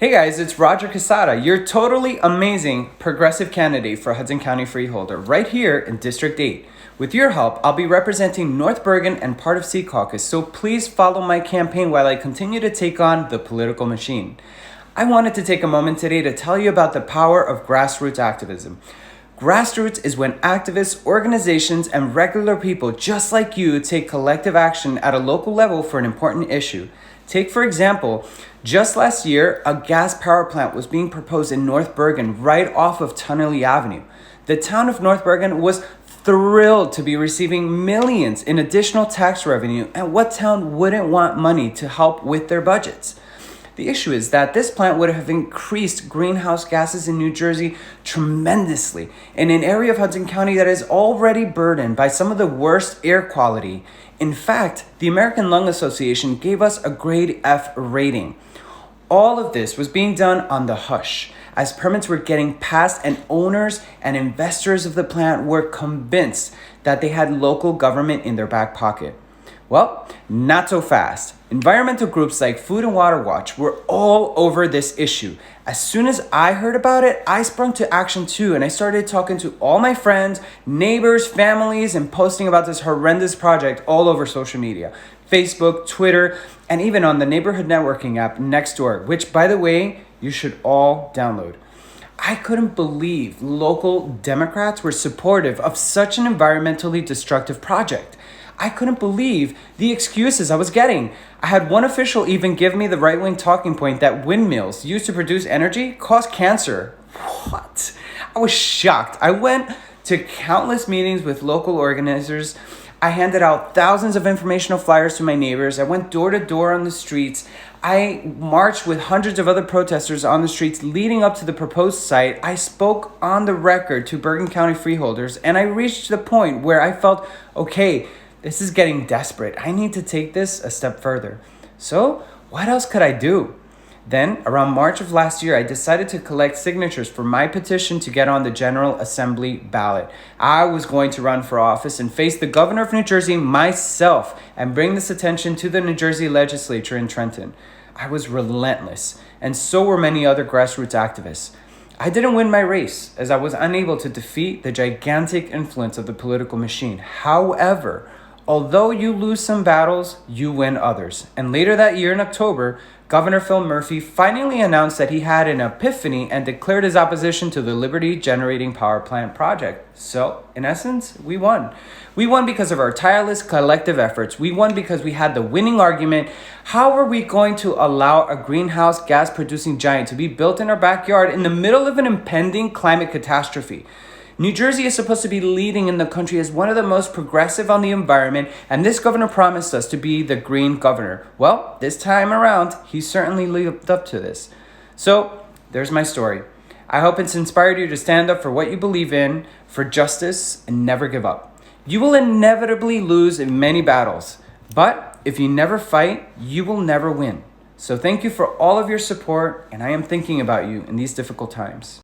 Hey guys, it's Roger Quesada, your totally amazing progressive candidate for Hudson County Freeholder, right here in District 8. With your help, I'll be representing North Bergen and part of Sea Caucus, so please follow my campaign while I continue to take on the political machine. I wanted to take a moment today to tell you about the power of grassroots activism. Grassroots is when activists, organizations, and regular people just like you take collective action at a local level for an important issue. Take, for example, just last year, a gas power plant was being proposed in North Bergen right off of Tunnelly Avenue. The town of North Bergen was thrilled to be receiving millions in additional tax revenue, and what town wouldn't want money to help with their budgets? The issue is that this plant would have increased greenhouse gases in New Jersey tremendously in an area of Hudson County that is already burdened by some of the worst air quality. In fact, the American Lung Association gave us a grade F rating. All of this was being done on the hush, as permits were getting passed and owners and investors of the plant were convinced that they had local government in their back pocket. Well, not so fast. Environmental groups like Food and Water Watch were all over this issue. As soon as I heard about it, I sprung to action too, and I started talking to all my friends, neighbors, families, and posting about this horrendous project all over social media. Facebook, Twitter, and even on the neighborhood networking app Nextdoor, which, by the way, you should all download. I couldn't believe local Democrats were supportive of such an environmentally destructive project. I couldn't believe the excuses I was getting. I had one official even give me the right-wing talking point that windmills used to produce energy cause cancer. What? I was shocked. I went to countless meetings with local organizers. I handed out thousands of informational flyers to my neighbors. I went door to door on the streets. I marched with hundreds of other protesters on the streets leading up to the proposed site. I spoke on the record to Bergen County Freeholders, and I reached the point where I felt, okay, this is getting desperate. I need to take this a step further. So, what else could I do? Then, around March of last year, I decided to collect signatures for my petition to get on the General Assembly ballot. I was going to run for office and face the governor of New Jersey myself and bring this attention to the New Jersey legislature in Trenton. I was relentless, and so were many other grassroots activists. I didn't win my race, as I was unable to defeat the gigantic influence of the political machine. However, although you lose some battles, you win others. And later that year in October, Governor Phil Murphy finally announced that he had an epiphany and declared his opposition to the Liberty Generating Power Plant project. So, in essence, we won. We won because of our tireless collective efforts. We won because we had the winning argument. How are we going to allow a greenhouse gas producing giant to be built in our backyard in the middle of an impending climate catastrophe? New Jersey is supposed to be leading in the country as one of the most progressive on the environment, and this governor promised us to be the green governor. Well, this time around, he certainly lived up to this. So, there's my story. I hope it's inspired you to stand up for what you believe in, for justice, and never give up. You will inevitably lose in many battles, but if you never fight, you will never win. So thank you for all of your support, and I am thinking about you in these difficult times.